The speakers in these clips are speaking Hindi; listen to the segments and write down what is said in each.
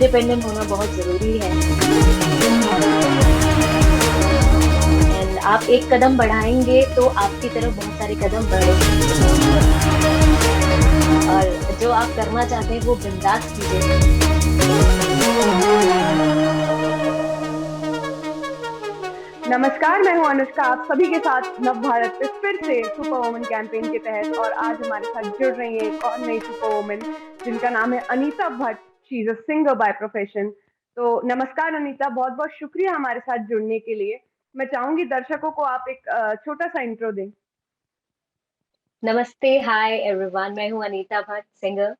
इंडिपेंडेंट होना बहुत ज़रूरी है। एंड आप एक कदम बढ़ाएँगे तो आपकी तरफ बहुत सारे कदम बढ़ेंगे। और जो आप करना चाहते हैं वो बिंदास कीजिए। नमस्कार, मैं हूं अनुष्का आप सभी के साथ नव भारत पे फिर से सुपर वुमन कैंपेन के तहत। और आज हमारे साथ जुड़ रही है एक और नई सुपर वुमन जिनका नाम है Anita Bhatt. She is a singer by profession. तो नमस्कार अनीता, बहुत बहुत शुक्रिया हमारे साथ जुड़ने के लिए। मैं चाहूंगी दर्शकों को आप एक छोटा सा इंट्रो दें। नमस्ते, हाय एवरीवन, मैं हूँ Anita Bhatt, singer,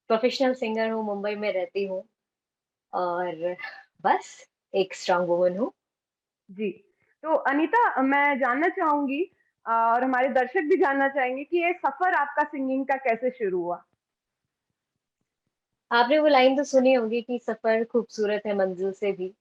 professional singer हूँ, मुंबई में रहती हूँ और बस एक स्ट्रॉन्ग वुमन हूँ। जी। तो अनीता, मैं जानना चाहूंगी और हमारे दर्शक भी जानना चाहेंगे कि ये सफर आपका सिंगिंग का कैसे शुरू हुआ। आपने वो लाइन तो सुनी होगी कि सफर खूबसूरत है मंजिल से भी।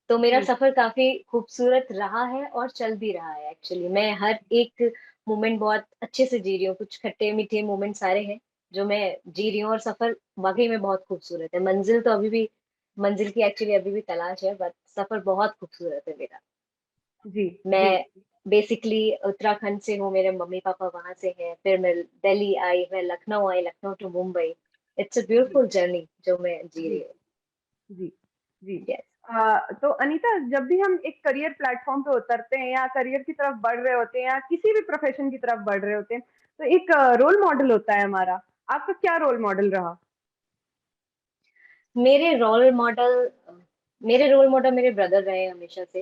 तो मेरा जी। सफर काफी खूबसूरत रहा है और चल भी रहा है। एक्चुअली मैं हर एक मोमेंट बहुत अच्छे से जी रही हूँ। कुछ खट्टे मीठे मोमेंट सारे हैं जो मैं जी रही हूँ, और सफर वाकई में बहुत खूबसूरत है। मंजिल तो अभी भी, मंजिल की एक्चुअली अभी भी तलाश है, बट सफर बहुत खूबसूरत है मेरा। जी। जी। मैं बेसिकली उत्तराखंड से हूँ, मेरे मम्मी पापा वहां से हैं, फिर मैं दिल्ली आई, मैं लखनऊ आई, Lucknow to Mumbai. It's a जी। ब्यूटीफुल जर्नी जो मैं जी जी। रही हूँ। जी। जी। यस। तो अनीता, जब भी हम एक करियर प्लेटफॉर्म पे उतरते हैं या करियर की तरफ बढ़ रहे होते हैं या किसी भी प्रोफेशन की तरफ बढ़ रहे होते हैं, तो एक रोल मॉडल होता है हमारा। आपका क्या रोल मॉडल रहा? मेरे रोल मॉडल मेरे रोल मॉडल मेरे ब्रदर रहे हैं हमेशा से,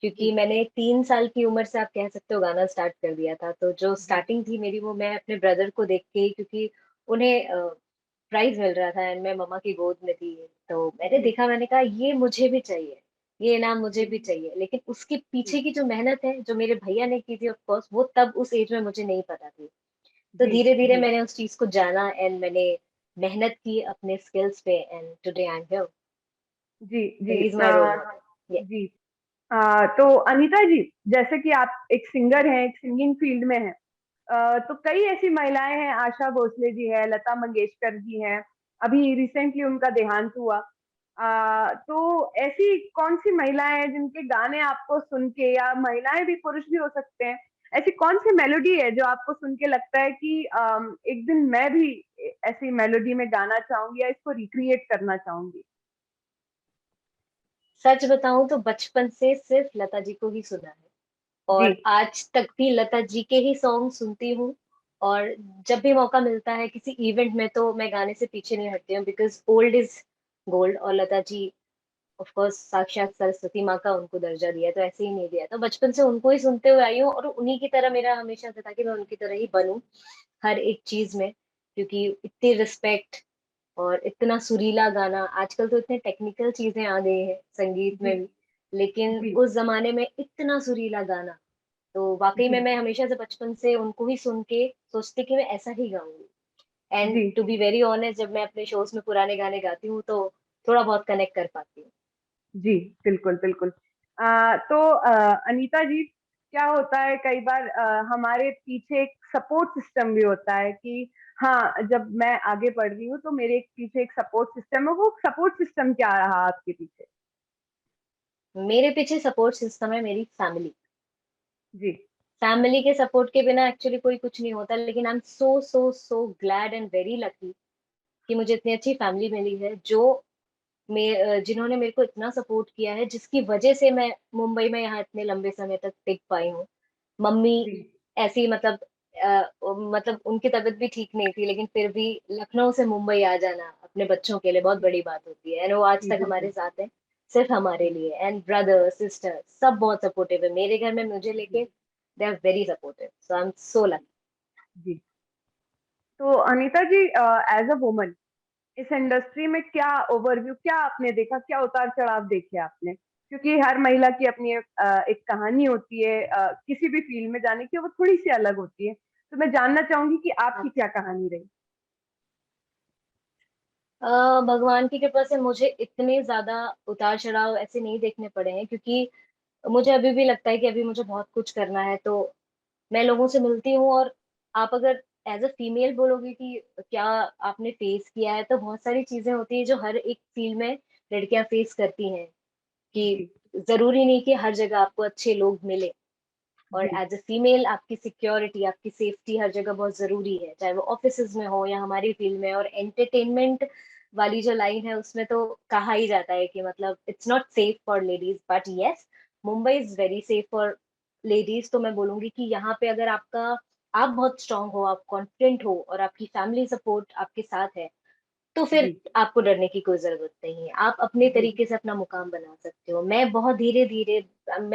क्योंकि जी। मैंने 3 साल की उम्र से, आप कह सकते हो, गाना स्टार्ट कर दिया था। तो जो जी। स्टार्टिंग थी मेरी, वो मैं अपने ब्रदर को देख के ही, क्योंकि उन्हें प्राइज मिल रहा था एंड मैं मम्मा की गोद में थी। तो मैंने जी। देखा, मैंने कहा ये मुझे भी चाहिए, ये इनाम मुझे जी। भी चाहिए। लेकिन उसके जी। पीछे की जो मेहनत है, जो मेरे भैया ने की थी, ऑफ कोर्स वो तब उस एज में मुझे नहीं पता थी। तो जी। धीरे धीरे जी। मैंने उस चीज को जाना एंड मैंने मेहनत की अपने स्किल्स पे, and today I am here. जी। So जी। he's my role model. Yeah. जी। तो अनीता जी, जैसे कि आप एक सिंगर हैं, एक सिंगिंग फील्ड में हैं, तो कई ऐसी महिलाएं हैं, आशा भोसले जी है, लता मंगेशकर जी हैं, अभी रिसेंटली उनका देहांत हुआ। तो ऐसी कौन सी महिलाएं हैं जिनके गाने आपको सुन के, या महिलाएं भी, पुरुष भी हो सकते हैं, ऐसी कौन सी मेलोडी है जो आपको सुन के लगता है कि एक दिन मैं भी ऐसी मेलोडी में गाना चाहूंगी या इसको रिक्रिएट करना चाहूंगी? सच बताऊं तो बचपन से सिर्फ लता जी को ही सुना है, जी। और आज तक भी लता जी के ही सॉन्ग सुनती हूँ। और जब भी मौका मिलता है किसी इवेंट में, तो मैं गाने से पीछे नहीं हटती हूँ, बिकॉज ओल्ड इज गोल्ड। और लता जी ऑफ कोर्स साक्षात सरस्वती माँ का उनको दर्जा दिया, तो ऐसे ही नहीं दिया। तो बचपन से उनको ही सुनते हुए आई हूँ, और उन्हीं की तरह मेरा हमेशा से था कि मैं उनकी तरह ही बनूं हर एक चीज में, क्योंकि इतनी रिस्पेक्ट और इतना सुरीला गाना। आजकल तो इतने टेक्निकल चीजें आ गई हैं संगीत जी। में भी, लेकिन जी। उस जमाने में इतना सुरीला गाना। तो वाकई में जी। मैं हमेशा से बचपन से उनको ही सुन के सोचती कि मैं ऐसा ही गाऊंगी। एंड जी। टू बी वेरी ऑनेस्ट, जब मैं अपने शोज में पुराने गाने गाती हूँ तो थोड़ा बहुत कनेक्ट कर पाती हूँ। जी, बिल्कुल, बिल्कुल। तो अनीता जी, क्या होता है कई बार हमारे पीछे एक सपोर्ट सिस्टम भी होता है कि हाँ, जब मैं आगे बढ़ रही हूँ तो मेरे पीछे एक सपोर्ट सिस्टम है। वो सपोर्ट सिस्टम क्या रहा आपके पीछे? मेरे पीछे सपोर्ट सिस्टम है मेरी फैमिली। जी। फैमिली के सपोर्ट के बिना एक्चुअली कोई कुछ नहीं होता। लेकिन आई am so so so glad and very lucky कि मुझे इतनी अच्छी फैमिली मिली है, जो जिन्होंने मेरे को इतना सपोर्ट किया है, जिसकी वजह से मैं मुंबई में यहाँ इतने लंबे समय तक टिक पाई हूँ। मम्मी जी। ऐसी, मतलब उनकी तबीयत भी ठीक नहीं थी, लेकिन फिर भी लखनऊ से मुंबई आ जाना अपने बच्चों के लिए बहुत बड़ी बात होती है, एंड वो आज जी, तक हमारे बिल्कुल। साथ है, सिर्फ हमारे जी। लिए। एंड ब्रदर सिस्टर सब बहुत सपोर्टिव है मेरे घर में, मुझे जी। लेके they are very supportive, so I am so lucky. जी। तो Anita ji, as a woman इस इंडस्ट्री में क्या ओवरव्यू, क्या आपने देखा, क्या उतार-चढ़ाव देखे आपने? क्योंकि हर महिला की अपनी एक कहानी होती है, किसी भी फ़ील्ड में जाने की, वो थोड़ी-सी अलग होती है। तो मैं जानना चाहूँगी कि आपकी क्या कहानी रही? भगवान की कृपा से मुझे इतने ज्यादा उतार चढ़ाव ऐसे नहीं देखने पड़े हैं, क्योंकि मुझे अभी भी लगता है कि अभी मुझे बहुत कुछ करना है। तो मैं लोगों से मिलती हूँ, और आप अगर एज अ फीमेल बोलोगे कि क्या आपने फेस किया है, तो बहुत सारी चीजें होती है जो हर एक फील्ड में लड़कियां फेस करती हैं, कि जी, जरूरी नहीं कि हर जगह आपको अच्छे लोग मिले। और जी, एज अ फीमेल आपकी सिक्योरिटी, आपकी सेफ्टी हर जगह बहुत जरूरी है, चाहे वो ऑफिसेज में हो या हमारी फील्ड में। और एंटरटेनमेंट वाली जो लाइन है उसमें तो कहा ही जाता है कि मतलब it's not safe for ladies, but yes, Mumbai is very safe for ladies. तो मैं बोलूंगी कि यहाँ पे अगर आप बहुत स्ट्रांग हो, आप कॉन्फिडेंट हो और आपकी फैमिली सपोर्ट आपके साथ है, तो फिर जी, आपको डरने की कोई जरूरत नहीं है। आप अपने जी, तरीके से अपना मुकाम बना सकते हो। मैं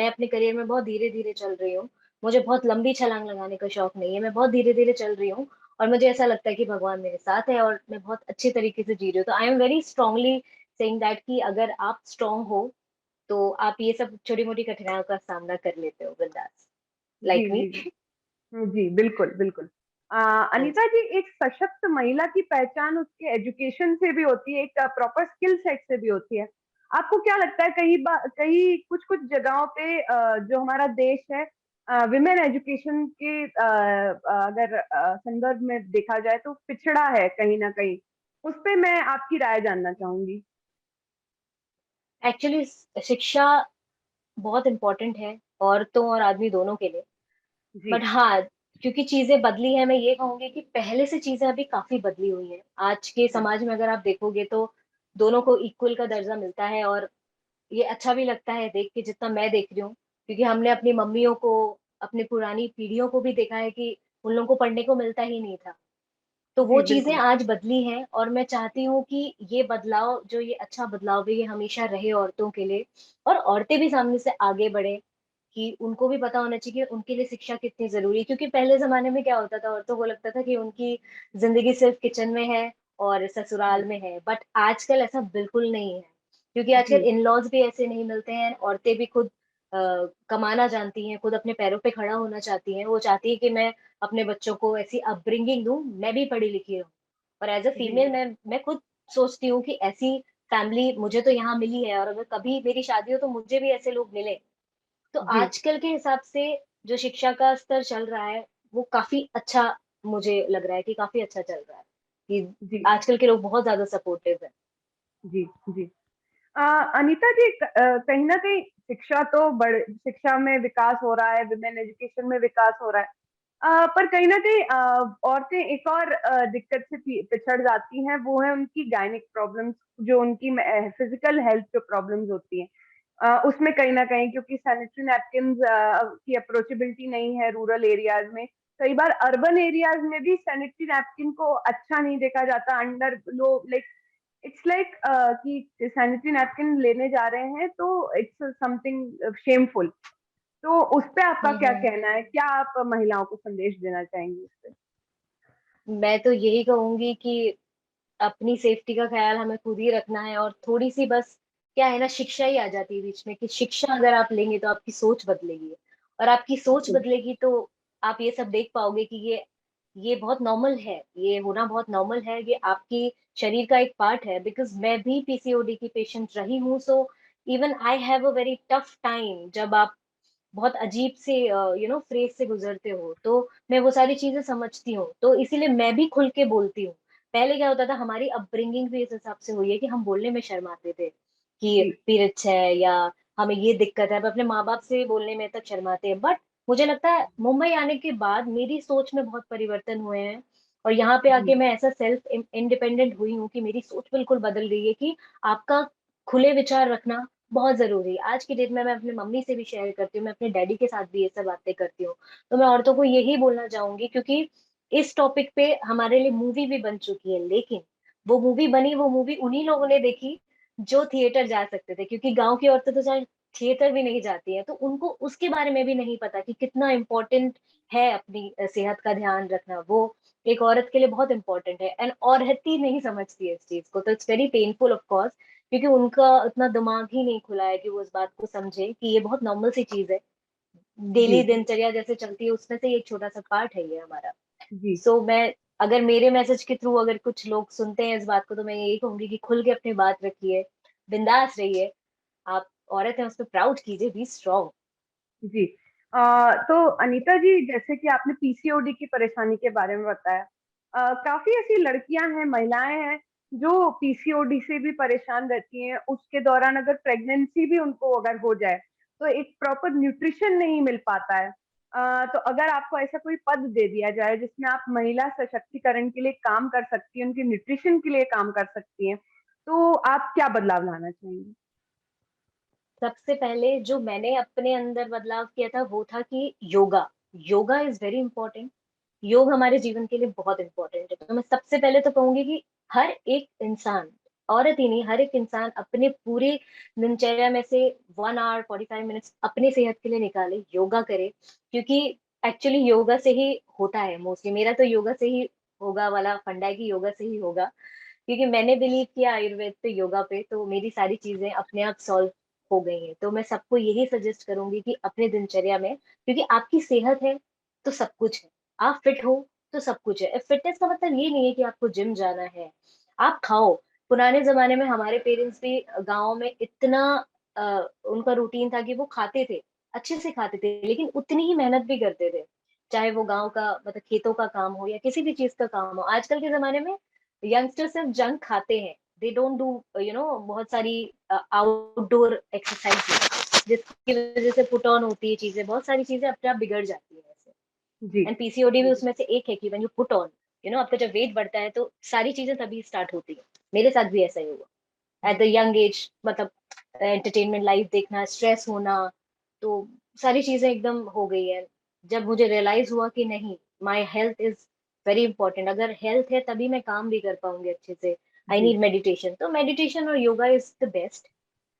अपने करियर में बहुत धीरे धीरे चल रही हूँ। मुझे बहुत लंबी छलांग लगाने का शौक नहीं है, मैं बहुत धीरे धीरे चल रही हूँ। और मुझे ऐसा लगता है कि भगवान मेरे साथ है और मैं बहुत अच्छे तरीके से जी रही हूँ। तो I am very strongly saying that कि अगर आप स्ट्रांग हो तो आप ये सब छोटी मोटी कठिनाइयों का सामना कर लेते हो बिंदास, जी, लाइक मी। जी, जी, बिल्कुल, बिल्कुल। अ, हाँ अनीता जी। जी, एक सशक्त महिला की पहचान उसके एजुकेशन से भी होती है, एक प्रॉपर स्किल सेट से भी होती है। आपको क्या लगता है, कहीं कुछ-कुछ जगहों पे जो हमारा देश है, विमेन एजुकेशन के अगर संदर्भ में देखा जाए तो पिछड़ा है कहीं न कहीं। उस पे मैं आपकी राय जानना चाहूँगी। एक्चुअली शिक्षा बहुत इम्पोर्टेंट है, औरतों और आदमी दोनों के लिए। जी, बट हाँ, क्योंकि चीजें बदली है, मैं ये कहूंगी कि पहले से चीजें अभी काफी बदली हुई हैं। आज के जी, समाज में अगर आप देखोगे तो दोनों को इक्वल का दर्जा मिलता है। और ये अच्छा भी लगता है देख के, जितना मैं देख रही हूँ, क्योंकि हमने अपनी मम्मियों को, अपनी पुरानी पीढ़ियों को भी देखा है कि उन लोगों को पढ़ने को मिलता ही नहीं था। तो वो जी, चीजें बिल्कुल। आज बदली हैं और मैं चाहती हूँ कि ये बदलाव, जो ये अच्छा बदलाव है, ये हमेशा रहे औरतों के लिए। और औरतें भी सामने से आगे बढ़े, कि उनको भी पता होना चाहिए कि उनके लिए शिक्षा कितनी जरूरी है। क्योंकि पहले जमाने में क्या होता था, औरतों को लगता था कि उनकी जिंदगी सिर्फ किचन में है और ससुराल जी, में है। बट आजकल ऐसा बिल्कुल नहीं है, क्योंकि आजकल जी, इन लॉज भी ऐसे नहीं मिलते हैं। औरतें भी खुद कमाना जानती हैं, खुद अपने पैरों पे खड़ा होना चाहती हैं। वो चाहती है कि मैं अपने बच्चों को ऐसी अपब्रिंगिंग दूं, मैं भी पढ़ी लिखी हूँ। और एज अ जी, फीमेल मैं खुद सोचती हूँ कि ऐसी फैमिली मुझे तो यहाँ मिली है, और अगर कभी मेरी शादी हो तो मुझे भी ऐसे लोग मिले। तो जी, आजकल के हिसाब से जो शिक्षा का स्तर चल रहा है वो काफी अच्छा, मुझे लग रहा है कि काफी अच्छा चल रहा है, कि जी, आजकल के लोग बहुत ज्यादा सपोर्टिव है। जी, जी। अ, अनीता जी, कहीं न कहीं शिक्षा में विकास हो रहा है, विमेन एजुकेशन में विकास हो रहा है। पर कहीं न कहीं औरतें एक और दिक्कत से पिछड़ जाती हैं, वो है उनकी गायनिक प्रॉब्लम्स, जो उनकी फिज़िकल हेल्थ जो प्रॉब्लम्स होती हैं। उसमें कहीं न कहीं, क्योंकि सैनिटरी नैपकिन्स की अप्रोचेबिलिटी नहीं है रूरल एरियाज़ में। कई बार अर्बन एरियाज़ में भी सैनिटरी नैपकिन को अच्छा नहीं देखा जाता, under low like it's like कि सैनिटरी नैपकिन लेने जा रहे हैं तो इट्स समथिंग शेमफुल। तो उस पे आपका क्या हम्म। कहना है? क्या आप महिलाओं को संदेश देना चाहेंगी उस पे? मैं तो यही कहूंगी कि अपनी सेफ्टी का ख्याल हमें खुद ही रखना है। और थोड़ी सी बस क्या है ना, शिक्षा ही आ जाती है बीच में, कि शिक्षा अगर आप लेंगे तो आपकी सोच बदलेगी। और आपकी सोच बिल्कुल, बदलेगी तो आप ये सब देख पाओगे कि ये बहुत नॉर्मल है, ये होना बहुत नॉर्मल है, ये आपकी शरीर का एक पार्ट है। बिकॉज मैं भी पीसीओडी की पेशेंट रही हूँ। So even I have a very tough time, जब आप बहुत अजीब से फ्रेज से गुजरते हो, तो मैं वो सारी चीजें समझती हूँ। तो इसीलिए मैं भी खुल के बोलती हूँ। पहले क्या होता था, हमारी अपब्रिंगिंग भी इस हिसाब से हुई है कि हम बोलने में शर्माते थे कि जी, पीरियड्स है या हमें ये दिक्कत है। अब अपने माँ बाप से बोलने में तक शर्माते हैं। बट मुझे लगता है मुंबई आने के बाद मेरी सोच में बहुत परिवर्तन हुए हैं। और यहाँ पे आके जी, मैं ऐसा सेल्फ इंडिपेंडेंट हुई हूँ कि मेरी सोच बिल्कुल बदल गई है, कि आपका खुले विचार रखना बहुत जरूरी है। आज की डेट में मैं अपनी मम्मी से भी शेयर करती हूँ, मैं अपने डैडी के साथ भी ये सब बातें करती हूँ। तो मैं औरतों को यही बोलना चाहूंगी, क्योंकि इस टॉपिक पे हमारे लिए मूवी भी बन चुकी है, लेकिन वो मूवी उन्हीं लोगों ने देखी जो थिएटर जा सकते थे। क्योंकि गांव की औरतें तो चाहे थिएटर भी नहीं जाती है, तो उनको उसके बारे में भी नहीं पता कि कितना इम्पोर्टेंट है अपनी सेहत का ध्यान रखना। वो एक औरत के लिए बहुत इंपॉर्टेंट है, एंड औरत ही नहीं समझती है इस चीज को। तो it's very painful of course, क्योंकि उनका इतना दिमाग ही नहीं खुला है कि वो इस बात को समझे कि ये बहुत नॉर्मल सी चीज है, जी, डेली दिनचर्या जैसे चलती है उसमें से ये एक छोटा सा पार्ट है ये हमारा। जी, सो मैं, अगर मेरे मैसेज के थ्रू अगर कुछ लोग सुनते हैं इस बात को, तो मैं यही कहूंगी कि खुल के अपनी बात रखिए, बिंदास रहिए। आप औरत हैं, उस पर प्राउड कीजिए, बी स्ट्रांग। जी। तो अनीता जी, जैसे कि आपने पीसीओडी की परेशानी के बारे में बताया, काफ़ी ऐसी लड़कियाँ हैं, महिलाएँ हैं, जो पीसीओडी से भी परेशान रहती हैं, उसके दौरान अगर प्रेगनेंसी भी उनको अगर हो जाए, तो एक प्रॉपर न्यूट्रिशन नहीं मिल पाता है। तो अगर आपको ऐसा कोई पद दे दिया जाए जिसमें आप महिला सशक्तिकरण के लिए काम कर सकती हैं, उनके न्यूट्रिशन के लिए काम कर सकती हैं, तो आप क्या बदलाव लाना चाहेंगी? सबसे पहले जो मैंने अपने अंदर बदलाव किया था वो था कि yoga. Yoga is very important. योग हमारे जीवन के लिए बहुत इंपॉर्टेंट है। तो मैं सबसे पहले तो कहूंगी कि हर एक इंसान, औरत ही नहीं, हर एक इंसान अपने पूरे दिनचर्या में से 1 आवर 45 मिनट्स अपनी सेहत के लिए निकाले, योगा करे। क्योंकि एक्चुअली योगा से ही होता है मोस्टली। मेरा तो योगा से ही होगा वाला फंडा है कि योगा से ही होगा। क्योंकि मैंने बिलीव किया आयुर्वेद पे, योगा पे, तो मेरी सारी चीजें अपने आप सॉल्व हो गई हैं। तो मैं सबको यही सजेस्ट करूंगी कि अपने दिनचर्या में, क्योंकि आपकी सेहत है तो सब कुछ है। आप फिट हो तो सब कुछ है। फिटनेस का मतलब ये नहीं है कि आपको जिम जाना है। आप खाओ। पुराने जमाने में हमारे पेरेंट्स भी गाँव में इतना उनका रूटीन था कि वो खाते थे, अच्छे से खाते थे, लेकिन उतनी ही मेहनत भी करते थे। चाहे वो गाँव का मतलब खेतों का काम हो या किसी भी चीज का काम हो। आजकल के जमाने में यंगस्टर सिर्फ जंक खाते हैं। दे डोंट डू बहुत सारी आउटडोर एक्सरसाइज, जिसकी वजह से पुट ऑन होती है चीजें, बहुत सारी चीजें अपने आप बिगड़ जाती है ऐसे। जी। एंड पीसीओडी भी उसमें से एक है कि व्हेन यू पुट ऑन, आपका जब वेट बढ़ता है तो सारी चीजें तभी स्टार्ट होती है। मेरे साथ भी ऐसा ही हुआ एट द यंग एज। मतलब एंटरटेनमेंट लाइफ देखना, स्ट्रेस होना, तो सारी चीजें एकदम हो गई है। जब मुझे रियलाइज हुआ कि नहीं, my health is very important. अगर हेल्थ है तभी मैं काम भी कर पाऊंगी अच्छे से। आई जी। Need meditation. तो मेडिटेशन और योगा इज द बेस्ट।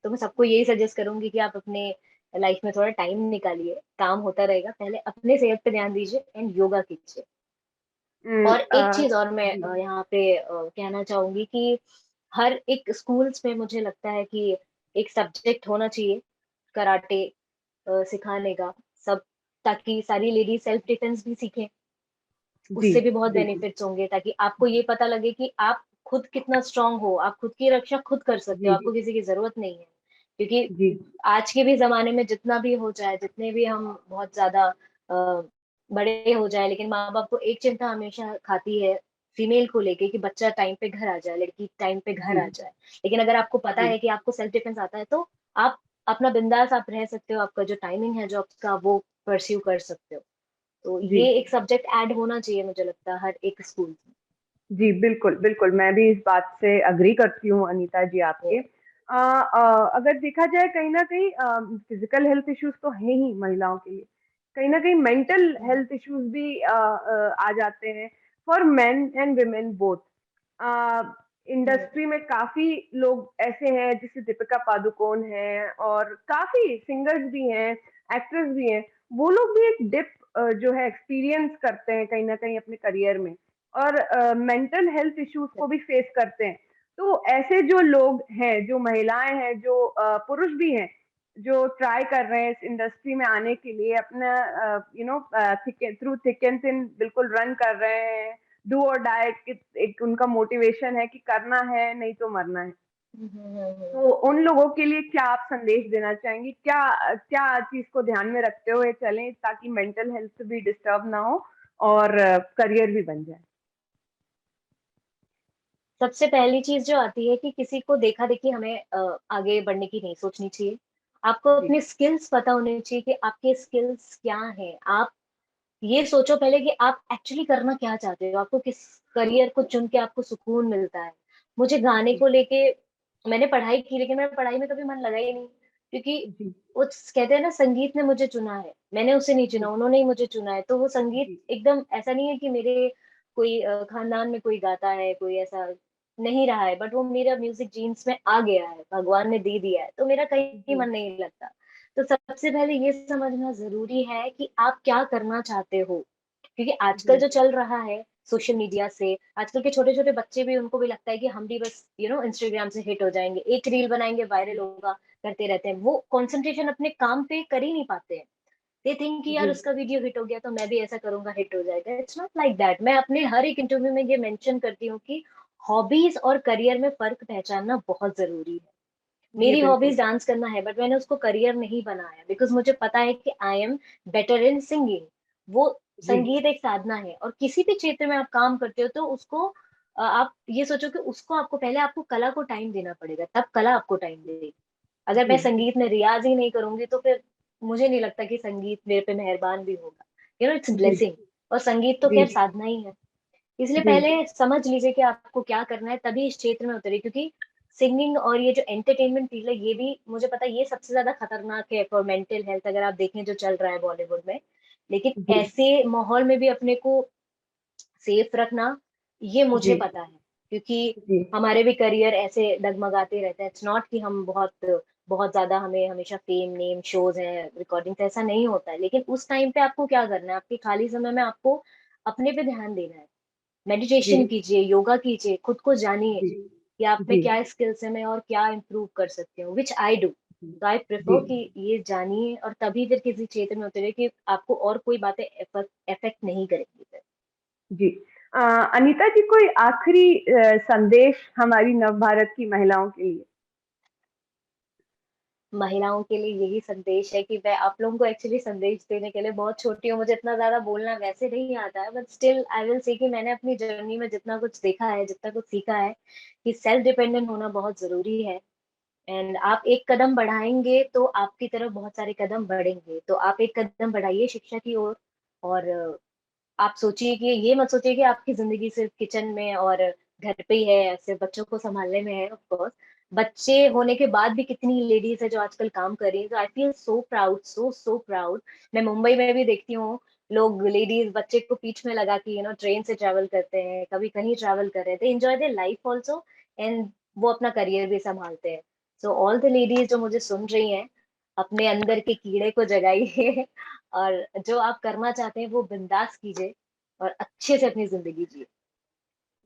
तो मैं सबको यही सजेस्ट करूंगी कि आप अपने लाइफ में थोड़ा टाइम निकालिए। काम होता रहेगा, पहले अपने सेहत पे ध्यान दीजिए एंड योगा कीजिए। और एक चीज और मैं जी। यहाँ पे कहना चाहूंगी कि हर एक स्कूल्स में मुझे लगता है कि एक सब्जेक्ट होना चाहिए कराटे सिखाने का, सब, ताकि सारी लेडीज सेल्फ डिफेंस भी सीखें। जी। उससे भी बहुत बिल्कुल। बेनिफिट्स होंगे, ताकि आपको ये पता लगे कि आप खुद कितना स्ट्रांग हो, आप खुद की रक्षा खुद कर सकते हो, जी। आपको किसी की जरूरत नहीं है। क्योंकि जी। आज के भी जमाने में जितना भी हो जाए, जितने भी हम बहुत ज्यादा बड़े हो जाए, लेकिन माँ बाप को एक चिंता हमेशा खाती है फीमेल को लेके कि बच्चा टाइम पे घर आ जाए, लड़की टाइम पे घर जी। आ जाए। लेकिन अगर आपको पता जी। है कि आपको सेल्फ डिफेंस आता है, तो आप अपना बिंदास आप रह सकते हो। आपका जो टाइमिंग है जॉब का, वो परस्यू कर सकते हो। तो जी। ये एक सब्जेक्ट ऐड होना चाहिए मुझे लगता है हर एक स्कूल जी, बिल्कुल, बिल्कुल, मैं भी इस बात से एग्री करती हूँ अनीता जी आपके। में। अगर देखा जाए कहीं न कहीं फिज़िकल हेल्थ इश्यूज़ तो हैं ही महिलाओं के लिए। कहीं न कहीं मेंटल हेल्थ इश्यूज़ भी आ जाते हैं for main and women both. A, hmm, industry में काफ़ी लोग ऐसे हैं जैसे दीपिका पादुकोण हैं और काफ़ी सिंगर्स भी हैं, एक्टर्स भी हैं। वो लोग भी एक डिप जो है एक्सपीरियंस करते हैं कहीं न कहीं अपने करियर में। और मेंटल हेल्थ इश्यूज को भी फेस करते हैं। तो ऐसे जो लोग हैं, जो महिलाएँ हैं, जो पुरुष भी हैं, जो ट्राई कर रहे हैं इस इंडस्ट्री में आने के लिए अपना थिक एंड थिन बिल्कुल रन कर रहे हैं, डू और डाई एक उनका मोटिवेशन है कि करना है, नहीं तो मरना है। तो उन लोगों के लिए क्या आप संदेश देना चाहेंगी? क्या क्या चीज़ को ध्यान में रखते हुए चलें ताकि मेंटल हेल्थ भी डिस्टर्ब ना हो और करियर भी बन जाए? सबसे पहली चीज जो आती है कि किसी को देखा देखी हमें आगे बढ़ने की नहीं सोचनी चाहिए। आपको जी। अपने स्किल्स पता होने चाहिए कि आपके स्किल्स क्या हैं। आप ये सोचो पहले कि आप एक्चुअली करना क्या चाहते हो, आपको किस करियर को चुन के आपको सुकून मिलता है। मुझे गाने जी। को लेके, मैंने पढ़ाई की लेकिन मेरा पढ़ाई में कभी मन लगा ही नहीं। क्योंकि जी। वो कहते हैं ना, संगीत ने मुझे चुना है, मैंने उसे नहीं चुना, जी। उन्होंने ही मुझे चुना है। तो वो संगीत जी। एकदम ऐसा नहीं है कि मेरे कोई खानदान में कोई गाता है, कोई ऐसा नहीं रहा है, बट वो मेरा म्यूजिक जीन्स में आ गया है, भगवान ने दे दिया है, तो मेरा कहीं जी। मन नहीं लगता। तो सबसे पहले ये समझना जरूरी है कि आप क्या करना चाहते हो। क्योंकि आजकल जी। जो चल रहा है सोशल मीडिया से, आजकल के छोटे छोटे बच्चे भी, उनको भी लगता है कि हम भी बस इंस्टाग्राम से हिट हो जाएंगे, एक रील बनाएंगे वायरल होगा, करते रहते हैं। वो कंसंट्रेशन अपने काम पे कर ही नहीं पाते हैं। दे थिंक कि यार जी। उसका वीडियो हिट हो गया तो मैं भी ऐसा करूंगा, हिट हो जाएगा। It's not like that. मैं अपने हर एक इंटरव्यू में ये मेंशन करती हूँ कि हॉबीज और करियर में फर्क पहचानना बहुत जरूरी है। जी, मेरी बिल्कुल। हॉबीज डांस करना है, बट मैंने उसको करियर नहीं बनाया, बिकॉज मुझे पता है कि I am better in singing. वो जी। संगीत एक साधना है, और किसी भी क्षेत्र में आप काम करते हो तो उसको आप ये सोचो कि उसको आपको पहले आपको कला को टाइम देना पड़ेगा, तब कला आपको टाइम देगी। अगर मैं जी, संगीत में रियाज़ ही नहीं करूँगी तो फिर मुझे नहीं लगता कि संगीत मेरे पे मेहरबान भी होगा। इट्स जी, ब्लेसिंग। और संगीत तो जी, ख़ैर साधना ही है। इसलिए जी, पहले समझ लीजिए कि आपको क्या करना है, तभी इस क्षेत्र में उतरिए, क्योंकि सिंगिंग और ये जो एंटरटेनमेंट फ़ील्ड है, ये भी मुझे पता है ये सबसे ज़्यादा खतरनाक है फॉर मेंटल हेल्थ, अगर आप देखें जो चल रहा है बॉलीवुड में। लेकिन जी, ऐसे माहौल में भी अपने को सेफ रखना, ये मुझे जी, पता है, क्योंकि जी, हमारे भी करियर ऐसे डगमगाते रहते हैं। इट्स नॉट कि हम बहुत बहुत ज़्यादा हमें हमेशा फेम, नेम, शोज़ हैं, रिकॉर्डिंग्स, ऐसा नहीं होता है। लेकिन उस टाइम पे आपको क्या करना है, आपके खाली समय में आपको अपने पे ध्यान देना है। जी, मेडिटेशन कीजिए, योगा कीजिए, खुद को जानिए जी, कि आप में जी, क्या स्किल्स हैं, मैं और क्या इम्प्रूव कर सकती हूँ, व्हिच आई डू। तो आई जी, प्रेफर कि ये जानिए और तभी फिर किसी क्षेत्र में उतरिए कि आपको और कोई बातें अफेक्ट नहीं करेंगी फिर। जी। अ, अनीता जी, कोई आखिरी संदेश हमारी नव भारत की महिलाओं के लिए? महिलाओं के लिए यही संदेश है कि मैं आप लोगों को एक्चुअली संदेश देने के लिए बहुत छोटी हूँ, मुझे इतना ज़्यादा बोलना वैसे नहीं आता है, but still I will say कि मैंने अपनी जर्नी में जितना कुछ देखा है, जितना कुछ सीखा है, कि सेल्फ डिपेंडेंट होना बहुत ज़रूरी है। एंड आप एक कदम बढ़ाएँगे तो आपकी तरफ बहुत सारे कदम बढ़ेंगे। तो आप एक कदम बढ़ाइए शिक्षा की ओर, और आप सोचिए कि ये मत सोचिए कि आपकी ज़िंदगी सिर्फ़ किचन में और घर पे ही है, सिर्फ़ बच्चों को सँभालने में है, ऑफ़ कोर्स। बच्चे होने के बाद भी कितनी लेडीज़ हैं जो आजकल काम कर रही हैं, तो I feel so proud, so proud. मैं मुंबई में भी देखती हूँ, लोग लेडीज़ बच्चे को पीठ में लगा के ट्रेन से ट्रैवल करते हैं, कभी कहीं ट्रैवल कर रहे हैं। They enjoy there life also, and वो अपना करियर भी सँभालते हैं। सो ऑल द लेडीज़ जो मुझे सुन रही हैं, अपने अंदर के कीड़े को जगाइए और जो आप करना चाहते हैं वो बिंदास कीजिए और अच्छे से अपनी ज़िंदगी जिए।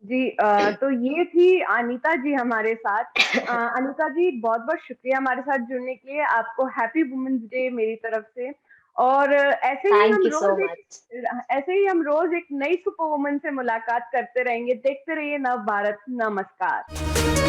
जी, तो ये थी अनीता जी हमारे साथ। अनीता जी, बहुत-बहुत शुक्रिया हमारे साथ जुड़ने के लिए। आपको हैप्पी वुमेन्स डे मेरी तरफ से। और थैंक यू सो मच। ऐसे ही हम रोज़ एक नई सुपर वुमन से मुलाकात करते रहेंगे। देखते रहिए नव भारत। नमस्कार।